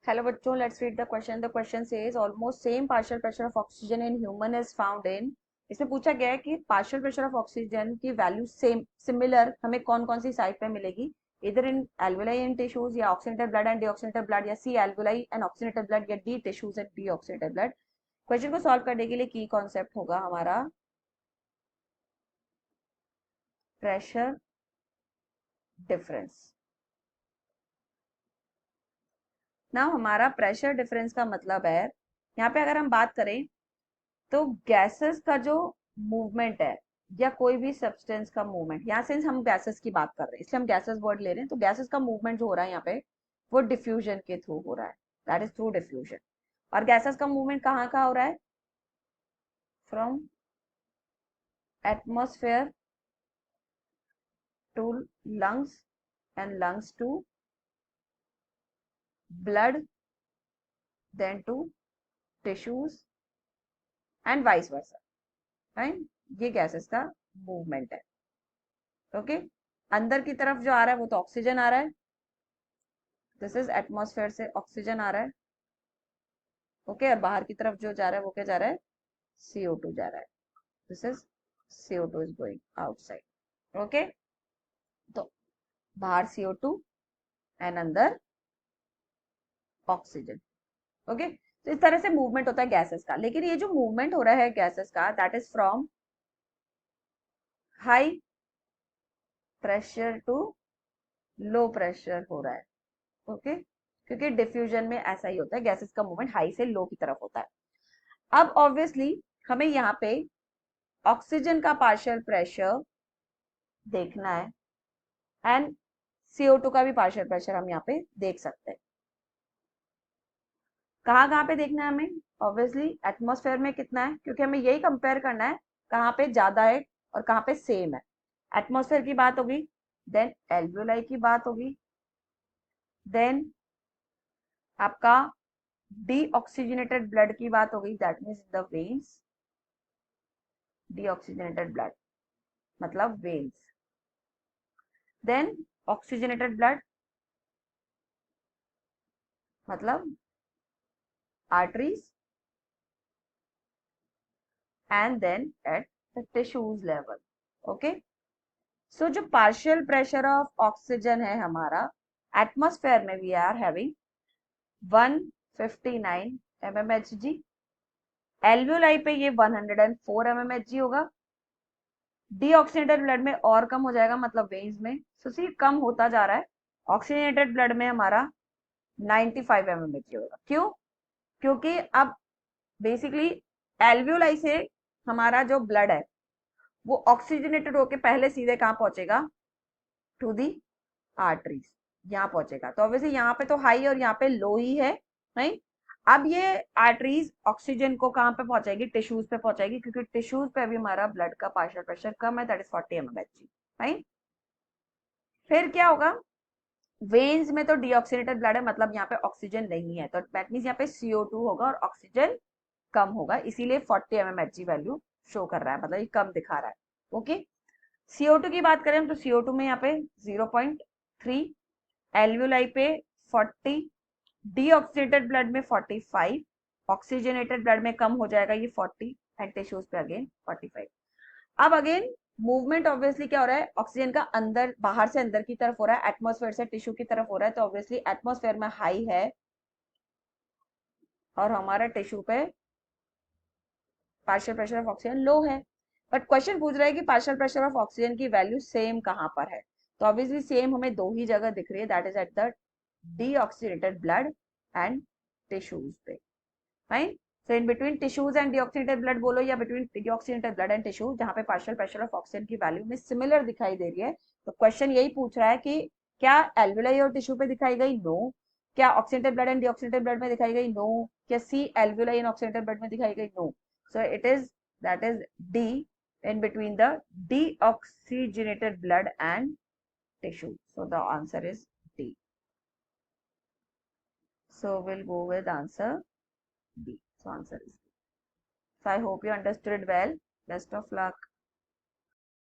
Hello बच्चों, let's read the question. The question says almost same partial pressure of oxygen in human is found in. इसमें पूछा गया है कि partial pressure of oxygen की value same similar हमें कौन कौन सी साइट पे मिलेगी, इधर इन alveoli and tissues या oxygenated blood and deoxygenated blood या C alveoli and oxygenated blood या D tissues and deoxygenated blood. Question को सॉल्व करने के लिए की कॉन्सेप्ट होगा हमारा प्रेशर डिफरेंस. ना हमारा प्रेशर डिफरेंस का मतलब है, यहाँ पे अगर हम बात करें तो गैसेस का जो मूवमेंट है या कोई भी सब्सटेंस का मूवमेंट, यहाँ से हम गैसेस की बात कर रहे हैं इसलिए हम गैसेस वर्ड ले रहे हैं. तो गैसेस का मूवमेंट जो हो रहा है यहाँ पे वो डिफ्यूजन के थ्रू हो रहा है, दैट इज थ्रू डिफ्यूजन. और गैसेस का मूवमेंट कहाँ कहाँ हो रहा है? From atmosphere to lungs and lungs to blood, then to tissues and vice versa. Right, ये गैसेस का मूवमेंट है. ओके, अंदर की तरफ जो आ रहा है वो तो ऑक्सीजन आ रहा है, दिस इज एटमॉस्फेयर से ऑक्सीजन आ रहा है. ओके, और बाहर की तरफ जो जा रहा है वो क्या जा रहा है? CO2 जा रहा है. This is CO2 is going outside. Okay, तो बाहर CO2 एंड अंदर ऑक्सीजन. ओके, तो इस तरह से मूवमेंट होता है गैसेस का. लेकिन ये जो मूवमेंट हो रहा है गैसेस का, that is from high pressure to low pressure हो रहा है. ओके, क्योंकि डिफ्यूजन में ऐसा ही होता है, गैसेस का मूवमेंट हाई से लो की तरफ होता है. अब ऑब्वियसली हमें यहाँ पे ऑक्सीजन का पार्शियल प्रेशर देखना है एंड CO2 का भी पार्शियल प्रेशर हम यहाँ पे देख सकते हैं. कहाँ कहाँ पे देखना है हमें? ऑब्वियसली एटमॉस्फेयर में कितना है, क्योंकि हमें यही कंपेयर करना है कहाँ पे ज्यादा है और कहाँ पे सेम है. एटमॉस्फेयर की बात होगी, देन एल्वियोलाई की बात होगी, देन आपका डीऑक्सीजनेटेड ब्लड की बात होगी, that means the veins. Deoxygenated blood मतलब वेन्स, देन ऑक्सीजनेटेड ब्लड मतलब arteries, and then at the tissues level. Okay, so जो पार्शियल प्रेशर ऑफ ऑक्सीजन है हमारा एटमॉस्फेयर में, we are having 159 mmHg. Alveoli पे ये 104 mmHg होगा. डीऑक्सीनेटेड ब्लड में और कम हो जाएगा, मतलब वेन्स में. सो सी कम होता जा रहा है. ऑक्सीजनेटेड ब्लड में हमारा 95 mmHg होगा. क्यों? क्योंकि अब बेसिकली एल्वियोलाई से हमारा जो ब्लड है वो ऑक्सीजनेटेड होके पहले सीधे कहाँ पहुंचेगा? टू दी आर्टरीज, यहाँ पहुंचेगा. तो ऑब्वियसली यहाँ पे तो हाई और यहाँ पे लो ही है. नहीं, अब ये आर्टरीज ऑक्सीजन को कहाँ पे पहुंचाएगी? टिश्यूज पे पहुंचाएगी, क्योंकि टिश्यूज पे भी हमारा ब्लड का पार्शियल प्रेशर कम है, दैट इज 40 mmHg. राइट, फिर क्या होगा? वेन्स में तो डीऑक्सीनेटेड ब्लड है, मतलब यहाँ पे ऑक्सीजन नहीं है, तो दैट मीन्स यहाँ पे CO2 होगा और ऑक्सीजन कम होगा, इसीलिए 40 mmHg वैल्यू शो कर रहा है, मतलब ये कम दिखा रहा है. ओके, CO2 की बात करें तो CO2 में यहाँ पे 0.3, एल्वियोलाई पे 40, डीऑक्सीनेटेड ब्लड में 45, ऑक्सीजनेटेड ब्लड में कम हो जाएगा ये 40, एंड टिश्यूज पे अगेन 45. अब अगेन मूवमेंट ऑब्वियसली क्या हो रहा है? ऑक्सीजन का अंदर बाहर से अंदर की तरफ हो रहा है, एटमॉस्फेयर से टिश्यू की तरफ हो रहा है. तो ऑब्वियसली एटमॉस्फेयर में हाई है और हमारा टिश्यू पे पार्शियल प्रेशर ऑफ ऑक्सीजन लो है. बट क्वेश्चन पूछ रहा है कि पार्शियल प्रेशर ऑफ ऑक्सीजन की वैल्यू सेम कहां पर है? तो ऑब्वियसली सेम हमें दो ही जगह दिख रही है, that is at the deoxygenated blood and tissues पे. Right, so in between tissues and deoxygenated blood बोलो या between deoxygenated blood and tissues, जहां पे पार्शियल प्रेशर ऑफ ऑक्सीजन की वैल्यू में सिमिलर दिखाई दे रही है. तो क्वेश्चन यही पूछ रहा है कि क्या एल्वियोलाई और टिश्यू पे दिखाई गई? नो. क्या oxygenated blood and deoxygenated blood में दिखाई गई? नो. क्या सी एल्वियोलाई एंड ऑक्सीनेटेड ब्लड में दिखाई गई? No. So it is, that is D, in between the deoxygenated blood and tissue. So the answer is D. So we'll go with answer B. So answer is D. So I hope you understood it well. Best of luck.